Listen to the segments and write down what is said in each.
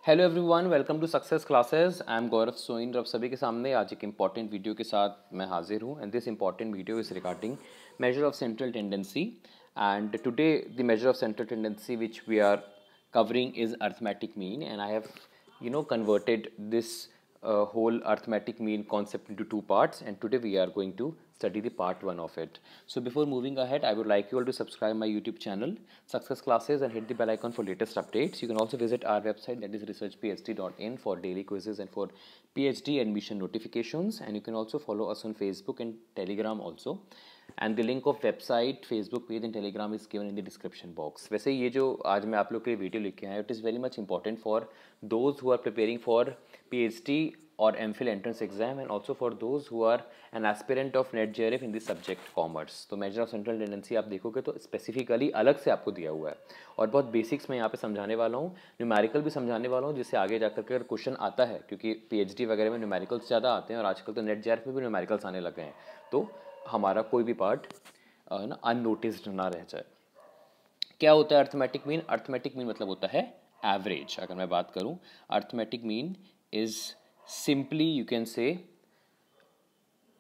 Hello everyone, welcome to success classes. I am Gaurav Soin. आप सभी के सामने आज एक इंपॉर्टेंट वीडियो के साथ मैं हाजिर हूँ and this important video is regarding measure of central tendency. And today the measure of central tendency which we are covering is arithmetic mean, and I have converted this whole arithmetic mean concept into two parts, and today we are going to study the part one of it. So before moving ahead, I would like you all to subscribe my YouTube channel Success Classes and hit the bell icon for latest updates. You can also visit our website, that is researchphd.in, for daily quizzes and for PhD admission notifications, and you can also follow us on Facebook and Telegram also. And the link of website, Facebook page and Telegram is given in the description box. वैसे ये जो आज मैं आप लोग के लिए video लिखे हैं, it is very much important for those who are preparing for PhD और MPhil entrance exam and also for those who are an aspirant of NET JRF in this subject commerce. तो measure of central tendency आप देखोगे तो specifically अलग से आपको दिया हुआ है और बहुत बेसिक्स में यहाँ पे समझाने वाला हूँ, न्यूमेरिकल भी समझाने वाला हूँ, जिससे आगे जाकर के अगर क्वेश्चन आता है, क्योंकि PhD वगैरह में न्यूमेरिकल्स ज़्यादा आते हैं और आजकल तो नेट JRF में भी न्यूमेरिकल्स आने लगे हैं, तो हमारा कोई भी पार्ट ना अननोटिस्ड ना रह जाए। क्या होता है अर्थमेटिक मीन? अर्थमेटिक मीन मतलब होता है एवरेज। अगर मैं बात करूं, arithmetic mean is simply you can से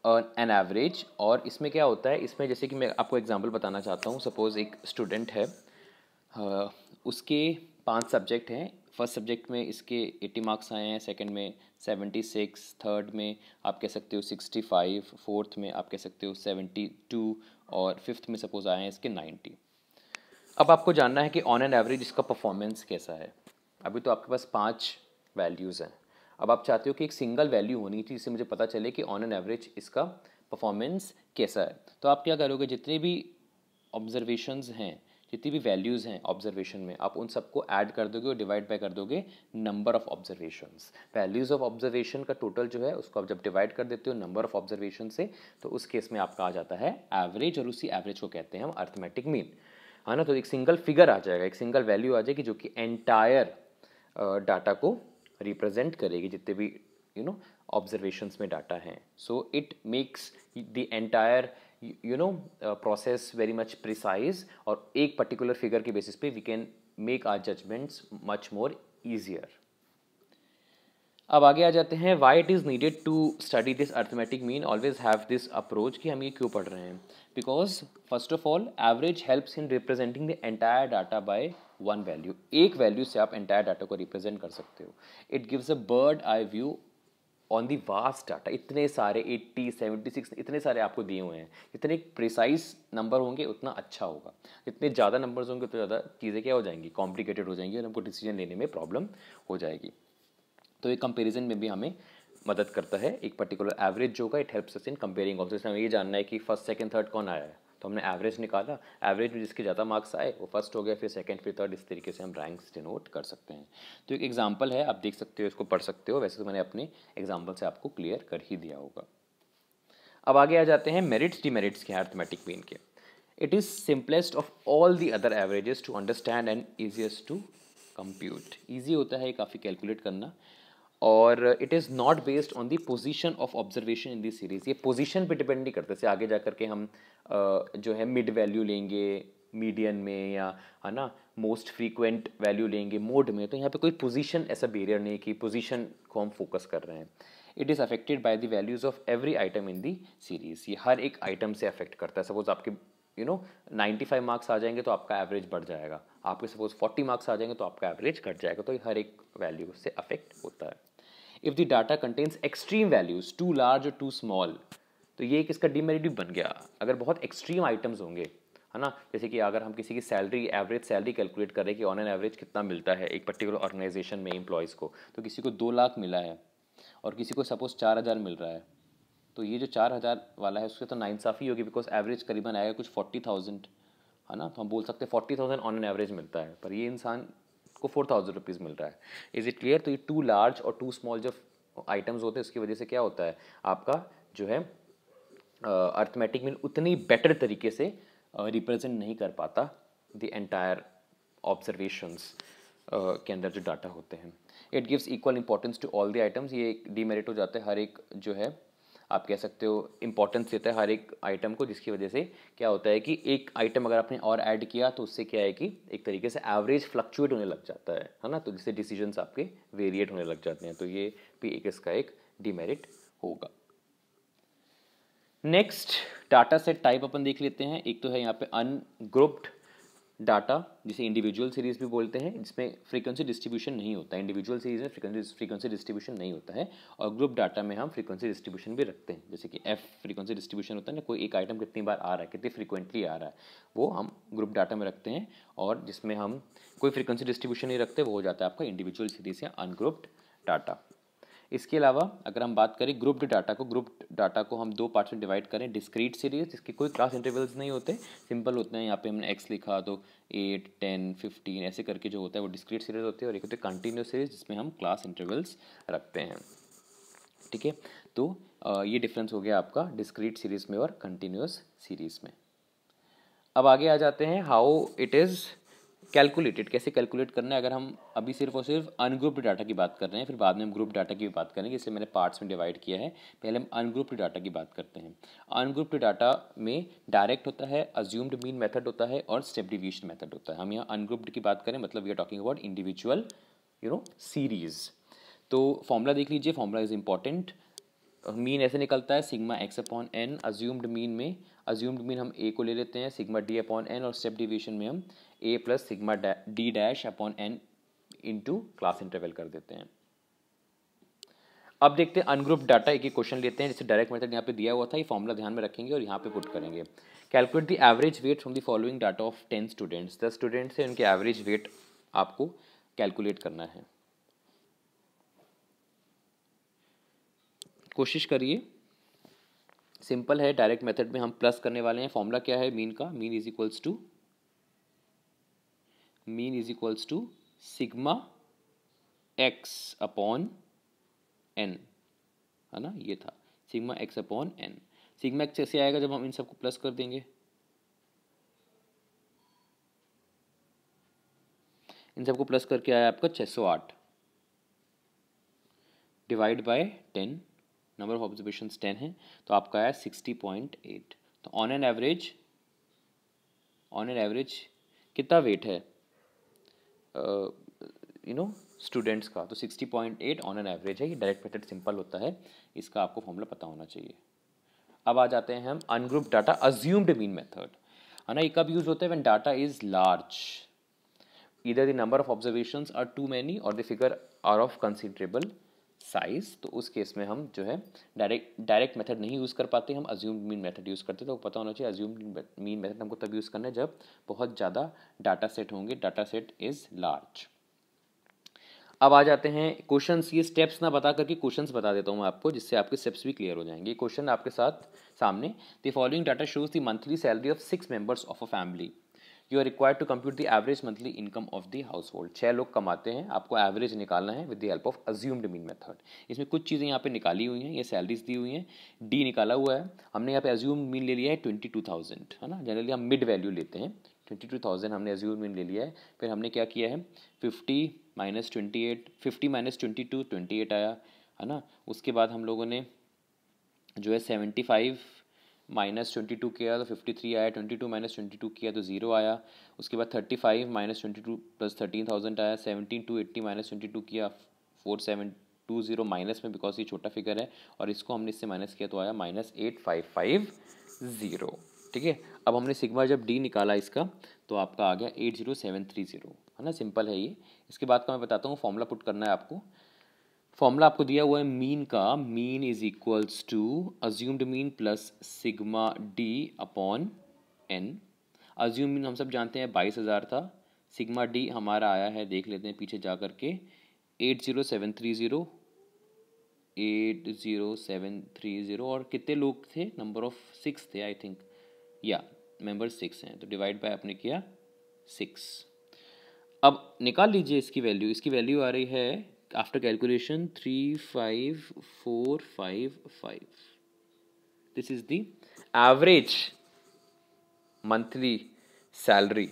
एन एवरेज। और इसमें क्या होता है, इसमें जैसे कि मैं आपको एग्जांपल बताना चाहता हूं। सपोज एक स्टूडेंट है, उसके 5 सब्जेक्ट हैं। फर्स्ट सब्जेक्ट में इसके 80 मार्क्स आए हैं, सेकंड में 76, थर्ड में आप कह सकते हो 65, फोर्थ में आप कह सकते हो 72 और फिफ्थ में सपोज आए हैं इसके 90। अब आपको जानना है कि ऑन एन एवरेज इसका परफॉर्मेंस कैसा है। अभी तो आपके पास 5 वैल्यूज़ हैं। अब आप चाहते हो कि एक सिंगल वैल्यू होनी थी जिससे मुझे पता चले कि ऑन एन एवरेज इसका परफॉर्मेंस कैसा है। तो आप क्या करोगे, जितने भी ऑब्जर्वेशंस हैं, जितनी भी वैल्यूज़ हैं ऑब्जर्वेशन में, आप उन सबको ऐड कर दोगे और डिवाइड बाय कर दोगे number of observations. Values of observation का टोटल जो है उसको आप जब डिवाइड कर देते हो नंबर ऑफ ऑब्जर्वेशन से, तो उस केस में आपका आ जाता है एवरेज, और उसी एवरेज को कहते हैं हम अर्थमेटिक मीन, है ना। तो एक सिंगल फिगर आ जाएगा, एक सिंगल वैल्यू आ जाएगी जो कि एंटायर डाटा को रिप्रेजेंट करेगी, जितने भी ऑब्जर्वेशंस में डाटा हैं। So it makes the entire process very much precise, और एक पर्टिकुलर फिगर के बेसिस पे we can make our judgements much more easier. अब आगे आ जाते हैं, why it is needed to study this arithmetic mean, always have this approach कि हम ये क्यों पढ़ रहे हैं। Because first of all average helps in representing the entire data by one value. एक वैल्यू से आप एंटायर डाटा को रिप्रेजेंट कर सकते हो। It gives a bird eye view on the vast data. इतने सारे 80, 76 इतने सारे आपको दिए हुए हैं। जितने प्रिसाइज नंबर होंगे उतना अच्छा होगा, जितने ज़्यादा नंबर्स होंगे उतने ज़्यादा चीज़ें क्या हो जाएंगी, कॉम्प्लिकेटेड हो जाएंगी और हमको डिसीजन लेने में प्रॉब्लम हो जाएगी। तो ये कंपैरिजन में भी हमें मदद करता है। एक पर्टिकुलर एवरेज जो होगा, it helps us in comparing also. जैसे हमें ये जानना है कि फर्स्ट सेकंड थर्ड कौन आया है, तो हमने एवरेज निकाला, एवरेज में जिसके ज़्यादा मार्क्स आए वो फर्स्ट हो गया, फिर सेकंड, फिर थर्ड, इस तरीके से हम रैंक्स डिनोट कर सकते हैं। तो एक एग्जांपल है, आप देख सकते हो, इसको पढ़ सकते हो। वैसे तो मैंने अपने एग्जांपल से आपको क्लियर कर ही दिया होगा। अब आगे आ जाते हैं मेरिट्स डिमेरिट्स के अर्थमेटिक मीन के। It is simplest of all the other averages to understand and easiest to compute. Easy होता है काफ़ी कैलकुलेट करना, और it is not based on the position of observation in this series. ये position पे depend नहीं करते। जैसे आगे जा करके हम जो है मिड वैल्यू लेंगे मीडियन में, या है ना मोस्ट फ्रीक्वेंट वैल्यू लेंगे मोड में, तो यहाँ पे कोई पोजीशन ऐसा बैरियर नहीं कि पोजीशन को हम फोकस कर रहे हैं। It is affected by the values of every item in the series. ये हर एक आइटम से अफेक्ट करता है। सपोज आपके 95 मार्क्स आ जाएंगे तो आपका एवरेज बढ़ जाएगा, आपके सपोज 40 मार्क्स आ जाएंगे तो आपका एवरेज घट जाएगा। तो ये हर एक वैल्यू से अफेक्ट होता है। If the data contains extreme values too large और टू स्मॉल, तो ये एक इसका डिमेरिट भी बन गया। अगर बहुत एक्सट्रीम आइटम्स होंगे, है ना, जैसे कि अगर हम किसी की सैलरी, एवरेज सैलरी कैलकुलेट करें कि ऑन एन एवरेज कितना मिलता है एक पर्टिकुलर ऑर्गेनाइजेशन में एम्प्लॉयज़ को, तो किसी को 2 लाख मिला है और किसी को सपोज 4,000 मिल रहा है, तो ये जो 4,000 वाला है उससे तो नाइंसाफ़ी होगी, बिकॉज एवरेज करीबन आएगा कुछ 40,000, है ना। तो हम बोल सकते हैं 40,000 ऑन एन एवरेज मिलता है, पर ये इंसान को 4,000 रुपीज़ मिल रहा है। Is it clear? तो ये टू लार्ज और टू स्मॉल जो आइटम्स होते हैं उसकी वजह से क्या होता है, आपका जो है अर्थमेटिक मीन उतनी बेटर तरीके से रिप्रेजेंट नहीं कर पाता द एंटायर ऑब्जर्वेशंस के अंदर जो डाटा होते हैं। It gives equal importance to all the items. ये एक डीमेरिट हो जाता है, हर एक जो है आप कह सकते हो इंपॉर्टेंस देता है हर एक आइटम को, जिसकी वजह से क्या होता है कि एक आइटम अगर आपने और ऐड किया तो उससे क्या है कि एक तरीके से एवरेज फ्लक्चुएट होने लग जाता है ना, तो जिससे डिसीजंस आपके वेरिएट होने लग जाते हैं, तो ये भी एक इसका एक डिमेरिट होगा। नेक्स्ट डाटा सेट टाइप अपन देख लेते हैं। एक तो है यहाँ पे अनग्रुप्ड डाटा, जिसे इंडिविजुअल सीरीज भी बोलते हैं, जिसमें फ्रीक्वेंसी डिस्ट्रीब्यूशन नहीं होता है। इंडिविजुअल सीरीज में फ्रीक्वेंसी डिस्ट्रीब्यूशन नहीं होता है, और ग्रुप डाटा में हम फ्रीक्वेंसी डिस्ट्रीब्यूशन भी रखते हैं, जैसे कि एफ फ्रीक्वेंसी डिस्ट्रीब्यूशन होता है ना, कोई एक आइटम कितनी बार आ रहा है, कितनी फ्रीक्वेंटली आ रहा है, वो हम ग्रुप डाटा में रखते हैं। और जिसमें हम कोई फ्रीक्वेंसी डिस्ट्रीब्यूशन नहीं रखते, वो हो जाता है आपका इंडिविजुअल सीरीज या अनग्रुप्ड डाटा। इसके अलावा अगर हम बात करें ग्रुप्ड डाटा को हम दो पार्ट्स में डिवाइड करें। डिस्क्रीट सीरीज, जिसके कोई क्लास इंटरवल्स नहीं होते, सिंपल होते हैं, यहाँ पे हमने एक्स लिखा तो 8, 10, 15 ऐसे करके जो होता है वो डिस्क्रीट सीरीज होती है। और एक होती है कंटिन्यूस सीरीज, जिसमें हम क्लास इंटरवल्स रखते हैं। ठीक है, तो ये डिफरेंस हो गया आपका डिस्क्रीट सीरीज में और कंटिन्यूस सीरीज में। अब आगे आ जाते हैं हाउ इट इज़ कैलकुलेटेड, कैसे कैलकुलेट करना है। अगर हम अभी सिर्फ और सिर्फ अनग्रुप्ड डाटा की बात कर रहे हैं, फिर बाद में हम ग्रुप डाटा की भी बात करेंगे, इसलिए मैंने पार्ट्स में डिवाइड किया है। पहले हम अनग्रुप्ड डाटा की बात करते हैं। अनग्रुप्ड डाटा में डायरेक्ट होता है, अज्यूम्ड मीन मेथड होता है और स्टेप डिवीजन मेथड होता है। हम यहाँ अनग्रुप्ड की बात करें, मतलब we are talking about individual series. तो फॉर्मूला देख लीजिए, फॉर्मूला इज इंपॉर्टेंट। मीन ऐसे निकलता है sigma X upon N. Assumed mean हम ए को ले लेते हैं, सिग्मा डी अपॉन एन, और स्टेप डिवीजन में हम A plus sigma D dash upon N into class interval कर देते हैं। अब देखते हैं अनग्रुप्ड डाटा, एक क्वेश्चन लेते हैं, जैसे डायरेक्ट मेथड यहाँ पे दिया हुआ था, ये फॉर्मूला ध्यान में रखेंगे और यहाँ पे पुट करेंगे। Calculate the average weight from the following data of 10 students. 10 students है, उनके एवरेज वेट आपको कैलकुलेट करना है। कोशिश करिए, सिंपल है। डायरेक्ट मेथड में हम प्लस करने वाले हैं। फॉर्मूला क्या है मीन का? Mean is equals to sigma X upon N, है ना, ये था sigma X upon N. Sigma X ऐसे आएगा जब हम इन सबको प्लस कर देंगे, इन सबको प्लस करके आया आपका 608 divide by 10, number of observations 10 है, तो आपका आया 60.8। तो ऑन एन एवरेज कितना वेट है स्टूडेंट्स का? तो 60.8 ऑन एन एवरेज है। ये डायरेक्ट मेथड सिंपल होता है, इसका आपको फॉर्मूला पता होना चाहिए। अब आ जाते हैं हम ungroup data assumed mean method, है ना। ये कब यूज होता है? When data is large, either the number of observations are too many और the figure are of considerable size. तो उस केस में हम जो है डायरेक्ट मेथड नहीं यूज़ कर पाते, हम अज्यूम्ड मीन मेथड यूज़ करते। तो पता होना चाहिए अज्यूम्ड मीन मेथड हमको तब यूज़ करना है जब बहुत ज़्यादा डाटा सेट होंगे, डाटा सेट इज़ लार्ज। अब आ जाते हैं क्वेश्चंस। ये स्टेप्स ना बता करके क्वेश्चंस बता देता हूँ मैं आपको, जिससे आपके स्टेप्स भी क्लियर हो जाएंगे। क्वेश्चन आपके साथ सामने, the following data shows the monthly salary of 6 members of a family. You are required to compute the average monthly income of the household. 6 लोग कमाते हैं, आपको एवरेज निकालना है with the help of assumed mean method. इसमें कुछ चीज़ें यहाँ पे निकाली हुई हैं, ये सैलरीज दी हुई हैं, डी निकाला हुआ है हमने। यहाँ पे अज्यूम्ड मीन ले लिया है 22,000, है ना। जनरली हम मिड वैल्यू लेते हैं, 22,000 हमने अज्यूम्ड मीन ले लिया है। फिर हमने क्या किया है, 50 माइनस 22 28 आया, है ना। उसके बाद हम लोगों ने जो है 75 माइनस 22 किया तो 53 आया, 22 माइनस 22 किया तो 0 आया। उसके बाद 35 माइनस 22 प्लस 13,000 आया। 17 टू 80 माइनस 22 किया 4720 माइनस में, बिकॉज ये छोटा फिगर है, और इसको हमने इससे माइनस किया तो आया माइनस 8550। ठीक है, अब हमने सिग्मा जब डी निकाला इसका, तो आपका आ गया 80730, है ना। सिंपल है ये। इसके बाद का मैं बताता हूँ, फॉर्मूला पुट करना है आपको। फॉर्मूला आपको दिया हुआ है मीन का, mean is equals to assumed mean plus sigma D upon N. Assume mean हम सब जानते हैं 22,000 था, सिग्मा डी हमारा आया है, देख लेते हैं पीछे जा करके, 80730। और कितने लोग थे? नंबर ऑफ 6 थे आई थिंक, या मेंबर 6 हैं, तो डिवाइड बाय आपने किया 6। अब निकाल लीजिए इसकी वैल्यू आ रही है after calculation 35455। This is the average monthly salary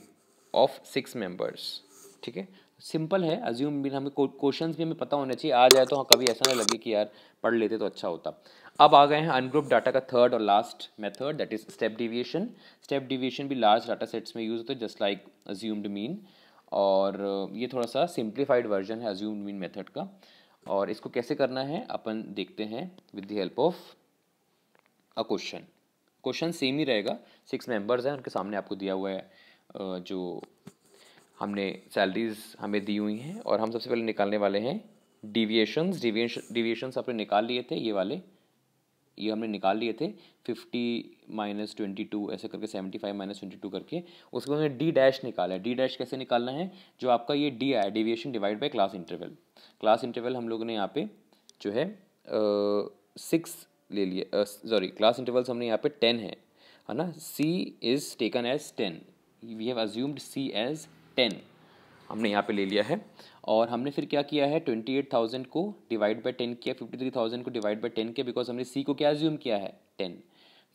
of 6 members. ठीक है, सिंपल है, अज्यूम मीन हमें क्वेश्चंस भी हमें पता होना चाहिए, आ जाए तो हाँ कभी ऐसा ना लगे कि यार पढ़ लेते तो अच्छा होता। अब आ गए हैं अनग्रुप डाटा का थर्ड और last method, that is step deviation. Step deviation भी लार्ज डाटा सेट्स में यूज होता है जस्ट लाइक अज्यूम्ड मीन, और ये थोड़ा सा सिंप्लीफाइड वर्जन है अज्यूम्ड मीन मेथड का। और इसको कैसे करना है अपन देखते हैं with the help of a question. Question same ही रहेगा, 6 मेंबर्स हैं, उनके सामने आपको दिया हुआ है जो हमने सैलरीज हमें दी हुई हैं, और हम सबसे पहले निकालने वाले हैं डिविएशंस आपने निकाल लिए थे, ये वाले ये हमने निकाल लिए थे 50 - 22 ऐसे करके 75 - 22 करके। उसके बाद डी डैश निकाला है। डी डैश कैसे निकालना है, जो आपका ये डी आया deviation divide by class interval. Class interval हम लोगों ने यहाँ पे जो है 6 ले लिया, सॉरी क्लास इंटरवल्स हमने यहाँ पे 10 है ना। C is taken as 10, we have assumed C as 10 हमने यहाँ पे ले लिया है। और हमने फिर क्या किया है, 28,000 को डिवाइड बाय 10 किया, 53,000 को डिवाइड बाय 10 किया, बिकॉज हमने सी को क्या अज्यूम किया है 10।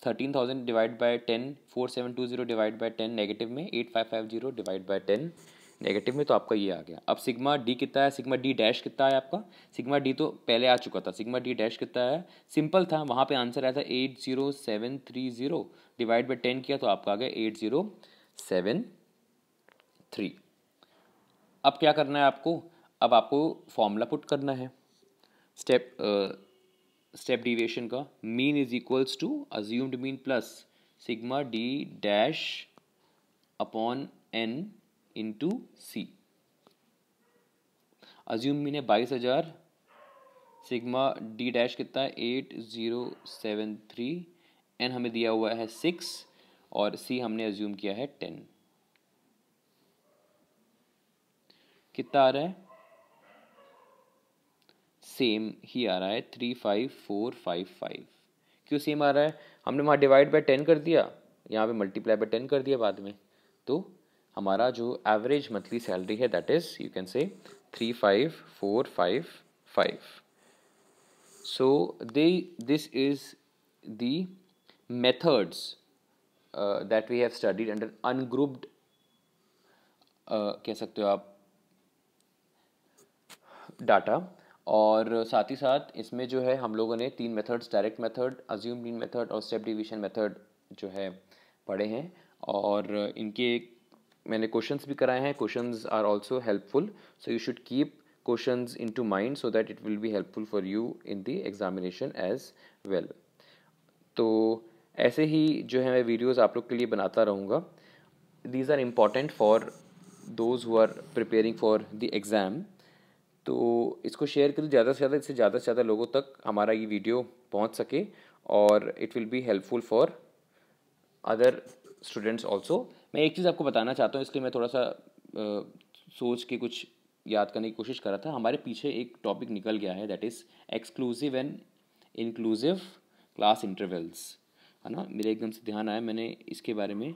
13,000 divide by 10, 4720 divide by 10 negative में, 8550 डिवाइड बाय 10 नेगेटिव में, तो आपका ये आ गया। अब सिग्मा डी कितना है, सिग्मा डी डैश कितना है आपका, सिग्मा डी तो पहले आ चुका था, सिग्मा डी डैश कितना है, सिंपल था, वहाँ पे आंसर आया था 80730 डिवाइड बाय 10 किया तो आपका आ गया 8073। अब क्या करना है आपको, अब आपको फॉर्मूला पुट करना है स्टेप डिविएशन का। Mean is equals to assumed mean plus sigma D dash upon N into C. Assume mean है 22,000, सिग्मा डी डैश कितना है 8073, एन हमें दिया हुआ है 6 और सी हमने अज्यूम किया है 10। कितना आ रहा है, सेम ही आ रहा है 35455। क्यों सेम आ रहा है, हमने वहाँ डिवाइड बाय 10 कर दिया, यहाँ पे मल्टीप्लाई बाय 10 कर दिया बाद में, तो हमारा जो एवरेज मंथली सैलरी है that is you can say 35455। So this is the methods that we have studied under ungrouped, कह सकते हो आप, डाटा। और साथ ही साथ इसमें जो है हम लोगों ने 3 methods, direct method, assume mean method और स्टेप डिवीजन मेथड जो है पढ़े हैं, और इनके मैंने क्वेश्चंस भी कराए हैं। Questions are also helpful, so you should keep questions into mind so that it will be helpful for you in the examination as well. तो ऐसे ही जो है मैं वीडियोज़ आप लोग के लिए बनाता रहूँगा। These are important for those who are preparing for the exam. तो इसको शेयर करिए ज़्यादा से ज़्यादा, इससे ज़्यादा से ज़्यादा लोगों तक हमारा ये वीडियो पहुंच सके, और it will be helpful for other students also. मैं एक चीज़ आपको बताना चाहता हूँ, इसलिए मैं थोड़ा सा सोच के कुछ याद करने की कोशिश कर रहा था। हमारे पीछे एक टॉपिक निकल गया है that is exclusive and inclusive class intervals, है ना। मेरे एकदम से ध्यान आया, मैंने इसके बारे में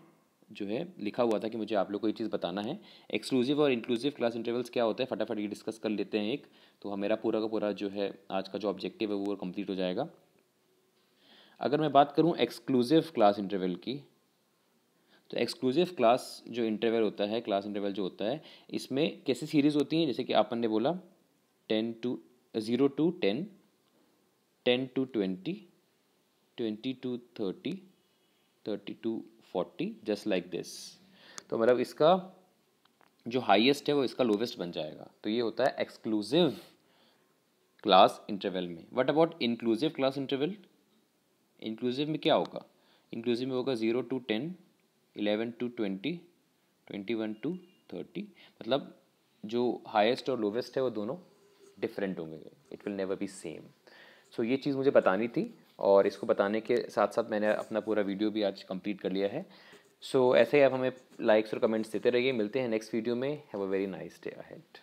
जो है लिखा हुआ था कि मुझे आप लोग को ये चीज़ बताना है। एक्सक्लूसिव और इंक्लूसिव क्लास इंटरवल्स क्या होता है, फटाफट ये डिस्कस कर लेते हैं एक, तो मेरा पूरा का पूरा जो है आज का जो ऑब्जेक्टिव है वो कंप्लीट हो जाएगा। अगर मैं बात करूँ एक्सक्लूसिव क्लास इंटरवल की, तो एक्सक्लूसिव क्लास जो इंटरवल होता है, क्लास इंटरवल जो होता है, इसमें कैसी सीरीज़ होती हैं, जैसे कि आपन ने बोला 0 to 10, 10 to 20, 20 to 30, 30 to 40, just like this. तो मतलब इसका जो हाईएस्ट है वो इसका लोवेस्ट बन जाएगा, तो ये होता है एक्सक्लूसिव क्लास इंटरवल में। What about inclusive class interval, inclusive में क्या होगा, इंक्लूसिव में होगा 0 to 10, 11 to 20, 21 to 30, मतलब जो हाईएस्ट और लोवेस्ट है वो दोनों डिफरेंट होंगे, it will never be same. So ये चीज़ मुझे बतानी थी, और इसको बताने के साथ साथ मैंने अपना पूरा वीडियो भी आज कंप्लीट कर लिया है। सो ऐसे ही आप हमें लाइक्स और कमेंट्स देते रहिए। मिलते हैं नेक्स्ट वीडियो में। Have a very nice day ahead.